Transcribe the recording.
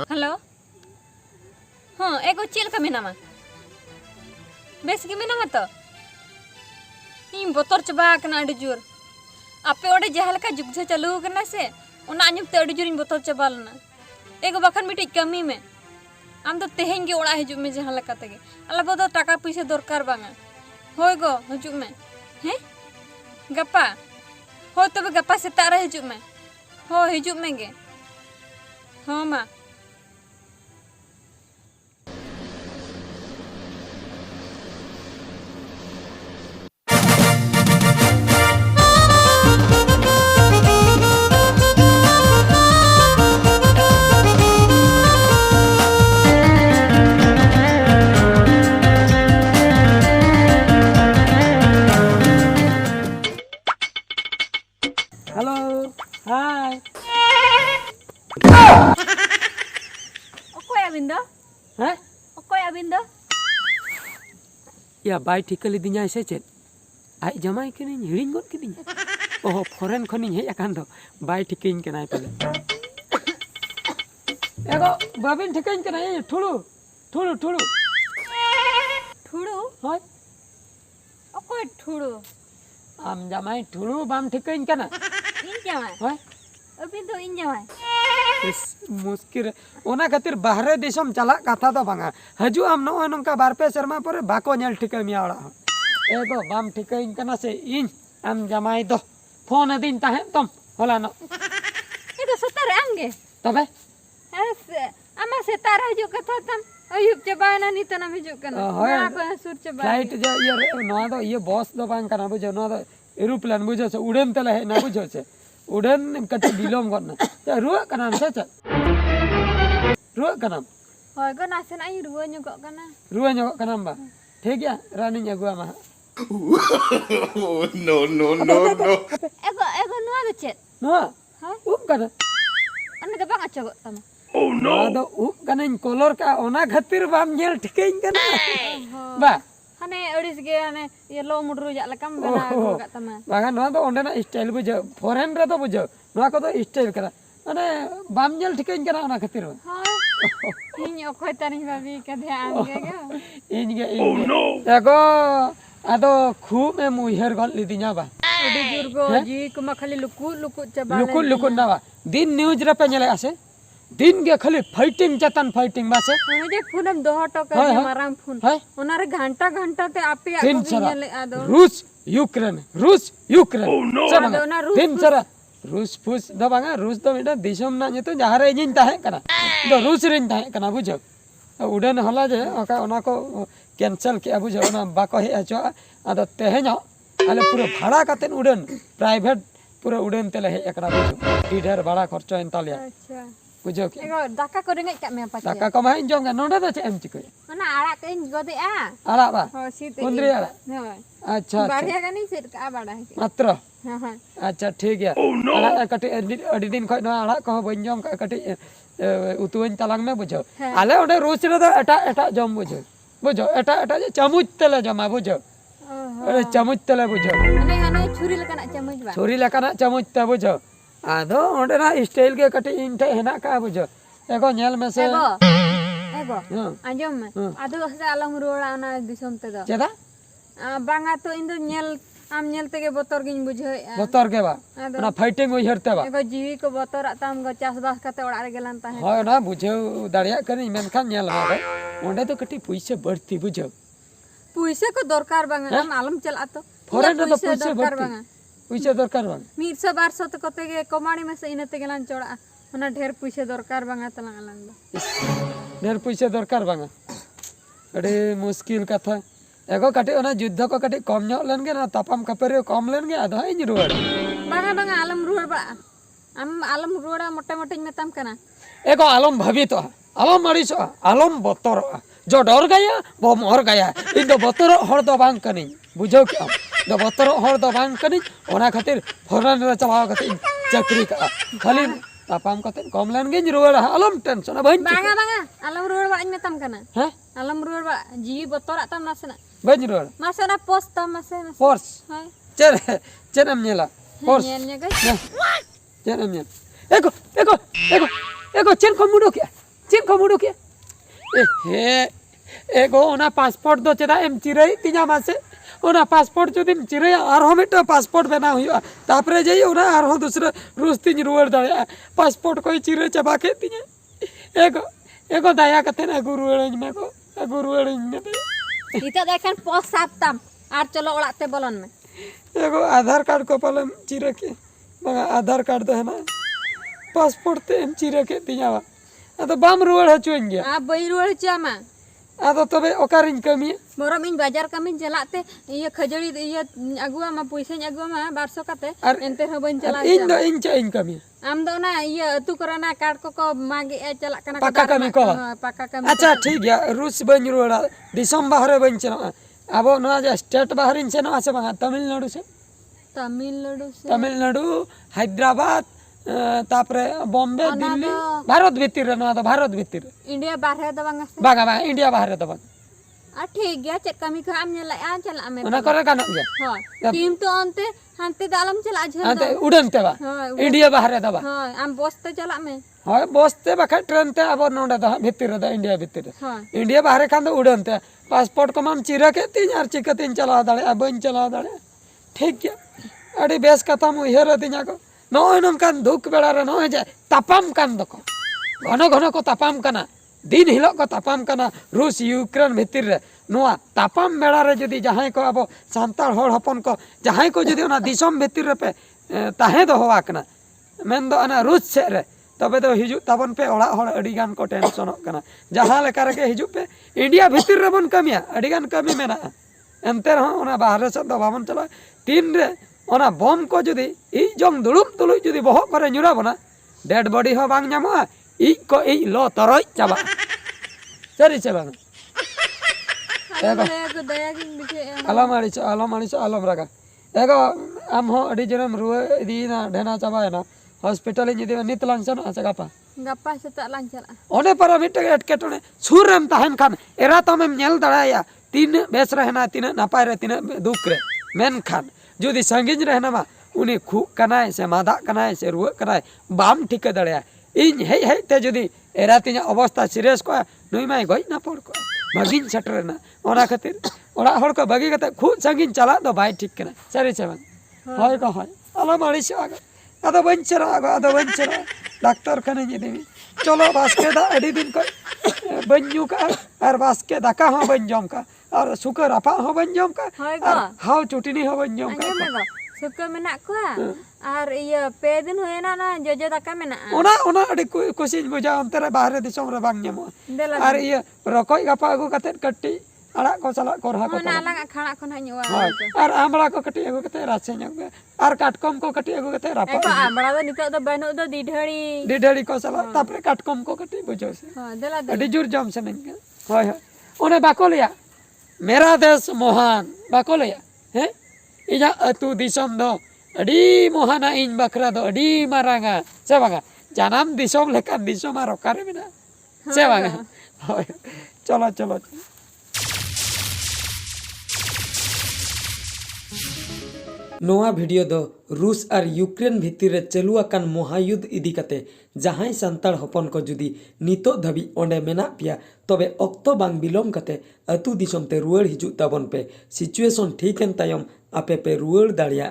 Hello हाँ एगो चेल का मेनामा बेस के मेनामा तो इन बोतर चबा कना अडी जोर आपे ओडे जहालका जुगझे चालू करना से ओना आंजम ते अडी जोर इन बोतर चबा लना एगो बखन मिटी कमी में आम तो तेहें गे ओड़ा हजू में जहां लका तेगे अला बदो टाका पैसा दरकार बांगा होय गो हजू में हैं गप्पा हो तबे गप्पा सेता रे हजू में हो हजू में गे हाँ मा हेलो हाय ओकोय अबिन दो हैं ओकोय अबिन दो या बाय ठिका लिदिnya से चेत आई जमाई कनी हिड़िंग गद किदिnya ओहो फॉरेन खनी हेज अकान दो बाय ठिकिन कनाय पले एगो बाबिन ठिकिन कनाय ठुड़ू ठुड़ू ठुड़ू ठुड़ू होय ओकोय ठुड़ू आम जमाई ठुड़ू बाम ठिकिन कना इन जमाय होय अबिन दो इन जमाय इस मुश्किल ओना खातिर बाहरे दिसम चला कथा दो बांगा हजू आम नोय नंका बार पे शर्मा पर बाको नेल ठिका मिया ओड़ा एगो बाम ठिकिन कना से इन आम जमाई दो फोन अदिन ताहे तुम होला न ये तो सतार आंगे तबे आमा सेतार हजू कथा तम अयुब चबाना नी तना हिजू कना होय ना को सुर चबा फ्लाइट जो ये नोआ दो ये बॉस दो बांग कना बुझो नोआ दो एरोप्लेन बुझो से उड़न तले है ना बुझो से उड़न कति बिलोम करना ते रुआ कना से च रुआ कना होय गो नासेन आई रुवा ᱧᱚᱜᱚᱜ कना रुआ ᱧᱚᱜᱚᱜ कना बा ठीक गया रानी अगुआ मा no, no, no, no. एगो नुआ दो चेत नोआ हाय उप कना अने गबा अचगो तमा नोआ दो उप कना कलर का ओना खातिर बाम नेल ठिकेन कना बा हने अड़िस गे हने ये लो मुडरू जा लकम बना गो तमा बागा नोआ दो ओंडे ना स्टाइल बुझो फॉरेन रे तो बुझो नोआ को तो स्टाइल करा अने बाम नेल ठिकेन कना ओना खातिर हाय इन ओखय तनी भाभी के ध्यान गे गो इनगे एगो आदो खूब में मुहर गल लिदिnya बा अडी जोर गो जी कुमा खाली लुकु लुकु चबा लुकुन लुकुन ना बा दिन न्यूज रे पे नेले आसे दिन गे खाली फाइटिंग चतन फाइटिंग बासे ओने जे फोनम दोह टक हाय, हाय। माराम फोन हाय ओनारे घंटा घंटा ते आपे दिन आको सरा नेले आदो रूस यूक्रेन सब आदो ना रूस दिन सरा रूस फुस दो बांगा रूस दो मिटा दिसम ना नेतो जहां रे जिन ताहे कना दो रूस रिन ताहे कना बुझो उड़न हला जे ओका ओना को कैंसिल के बुझो ओना बाको हे अचो आदो तेहेनो आले पूरा भाड़ा कातेन उड़न प्राइवेट पूरा उड़न तेले हे एकरा बुझो ढेर भाड़ा खर्चो एन तालिया अच्छा बुझो के एगो दाका को रेंगे का मे पाचे दाका को माइन जोंगा नोडा दो एम चिको ओना आड़ा के गदे आ आला बा हो सीते कुंद्री आला होय अच्छा अच्छा बाढ़िया का नहीं सेट का बाड़ा है मात्र हां हां अच्छा ठीक है आला कटी अडी दिन खय ना आला को बन जों कटी उतुन तलांग में बुझो आले ओडे रोज रे दो एटा एटा जम बुझो बुझो एटा एटा जे चमुच तेले जमा बुझो अरे चमुच तेले बुझो अने हने छुरी लकना चमच बा छोरी लकाना चमुच ते बुझो आदो ओडे ना स्टाइल के कटी इन थे हेना का बुझो एगो नेल में से एगो हां आंजम में आदो हसे आलम रोड़ा ना दिसम ते दो चेदा बांगा तो इन दो नेल आम नेल तेगे बोतर गिन बुझे बतर के बा ना फाइटिंग होई हरते बा एगो जीवी को बोतर आताम गो चास बास कते ओड़ा रे गेलन ताहे हां ना बुझो दाड़िया करी मेनखान नेल मा ओंडे तो कटी पैसे बढ़ती बुझो पैसे को दरकार बांगा हम आलम चला तो फॉरेन रे तो पैसे दरकार बढ़ती बांगा पैसे दरकार बा 100 200 तो कते गे कमाणी में से इनते गेलन चोड़ा ओना ढेर पैसे दरकार बांगा तलंग अलंग ढेर पैसे दरकार बांगा अरे मुश्किल कथा एगो कटी ओना युद्ध को कटी कम ᱧᱚᱜ len ge na tapam kapere कम len ge ado इन रुवाड़ बांगा बांगा आलम रुड़ बा हम आलम रुड़ा मोटे मोटे मेताम कना एगो आलम भवितो आलम मरिसो आलम बतर जो डर गया वो मर गया इन दो बतर हर दो बांग कनी बुझो क्या दो बतर हर दो बांग कनी ओना खातिर फौरन रे चलाव खातिर चक्री का खाली tapam kate kom len gin ruwar alom tension bain Banga banga, alam ruwar ba metam kana. ha Alam ruwar ba jiwi botor atam nasena. bain ruwar Masa na post tam masa. force Hai. chen am nyela force Nyelnya guys. chen am nyel ego chen komudo kya he ego ona passport do cheda em chirai tinya mase ona passport jodi chirai arho meta passport bena huya tapre jai ona arho dusra rus tin ruwar dare passport koi chirai chaba ke tinya ego daya kate na guru me ko guru me Kita dah kan post saptam. Ar chalo orak te bolon me. ego Aadhaar card को पलम चिरे के बगा आधार card तो है ना passport ते M चिरे के तिया बा अतो बाम रुवाड़ हचुन गया Ah bai ruwar chama. अतो तबे ओकारिन कमी Borom in bajar kami jalate iya khajari iya agu ama puisa agu ama 200 kate Ar- ente hoban chala इन दो इन चा इन कमी am do na iya atu korana card ko magi chalak kana पक्का कमी को paka kami अच्छा ठीक है रूस बन रुवाड़ दिसम बाहर बन चना अब ना जे स्टेट बाहर इन से ना से बगा तमिलनाडु से Tamil se तमिलनाडु हैदराबाद तापरे बॉम्बे दिल्ली भारत भीतर ना तो भारत भीतर India barhe da banga se बागा बा इंडिया बाहर तो बन ठीक गया cek kami ke am nyala chala me ओना करे कानो गया ha tim to ante hante dalam chala jhel अंते उड़न ते बा ha इंडिया बाहर दबा am bos te chala me हाँ बसते बाखा ट्रेन ते अब नोडे दा भितर दा इंडिया भितर ha इंडिया बाहर खान दो उड़न ते पासपोर्ट को माम चिरा के तीन यार चिका तीन चला दाड़े बन चला दाड़े ठीक गया अड़ी बेस कथा मु हेर तिना को नोय नम कान दुख बेड़ा रे नोय जे तापाम कान दको घन घन को तापाम कना दिन हिलो को तापाम कना रूस यूक्रेन भितर रे नोआ तापाम बेड़ा रे जदी जहां को अब सांताल होड़ हपन को जहां को जदी ओना दिसम भितर रे पे ताहे दो होवा कना मेन दो अना रूस से रे तबे तो हिजु ताबन पे ओड़ा होड़ अडी गान को टेंशन कना जहां लेका रे हिजु पे इंडिया भितर रे बन कमिया अडी गान कमी मेना एनते रहो ओना बाहर से दो बाबन चला तीन रे ओना बम को जदी ई जंग दुलुम तुलुई जदी बहो करे नुरा बना डेड बॉडी हो बांग ᱧᱟᱢᱚᱜᱼᱟ ई को ई लो तरoi चाबा सरी से बांग aku daya king biche आलम रगा एगो आम हो अडी जरम रुए दी ना ढेना चाबा है ना हॉस्पिटल इन जदी नित लांसन आसे गापा gapa setak lancala ओने पर मिट एटकेटोने सुरम ताहन खान एरा तमेम नेल दड़ाया तीन बेस रहना तीन नापाय रे तीन दुख रे मेन खान जुदी संगिज रहना मा उनी खु कनाय से मादा कनाय से रुए कनाय बाम ठीक दड़ाया इन हे हे ते जुदी एरा तिना अवस्था सीरियस को नुई माय गई ना पड़ को बगिन सटरना ओना खातिर ओड़ा हड़ को बगी कते खु संगिन चला दो भाई ठीक कना सरी से बन होय को होय आलो मारी से आगे आदो बंचरा डाक्टर खाने जेदेमी चलो बास्के दा एडी दिन को बन्यू का और बास्के दाका हो बन जम का और सुकर अपा हो बन जम का Hoy और ko. हाउ चुटिनी हो बन जम Anjir का mego. Suka menak ko ar iya pedin hoyna na jojo daka menak. ओना ओना एडी कोशिश बुझा अंतर बाहर दिसम रे बांग ᱧᱟᱢᱚᱜᱼᱟ Dela. और ये रकोय गपा अगु कते कट्टी अड़ा को चला कोरहा को Mana alang khana kon hanyu wa. हाय और आमड़ा को कट्टी अगु कते रासे ᱧᱚᱜ और काटकम को कट्टी अगु कते Eko रापा amra do nitok do banu do didhari. डिढड़ी को चला तापरे काटकम को कट्टी बुझो से Ha dela do. अड़ी जुर जम से नहीं हाय हाय ओने बाको लिया मेरा देश महान बाको लिया हैं इजा अतु दिसम दो अड़ी महाना इन बकरा दो अड़ी मारांगा से बागा जानम दिसम लेका दिसम आरो करे बिना से बागा हाय चलो चलो नोआ वीडियो दो रूस और यूक्रेन भितर रे चालू आकान महायुद्ध इदी कते जहां सांताड़ हपन को जुदी नितो धबी ओंडे मेना पिया तबे अक्तो बांग बिलोम कते अतु दिसम ते रुआड़ हिजु ताबन पे सिचुएशन ठीक एन तायम आपे पे रुआड़ दाड़िया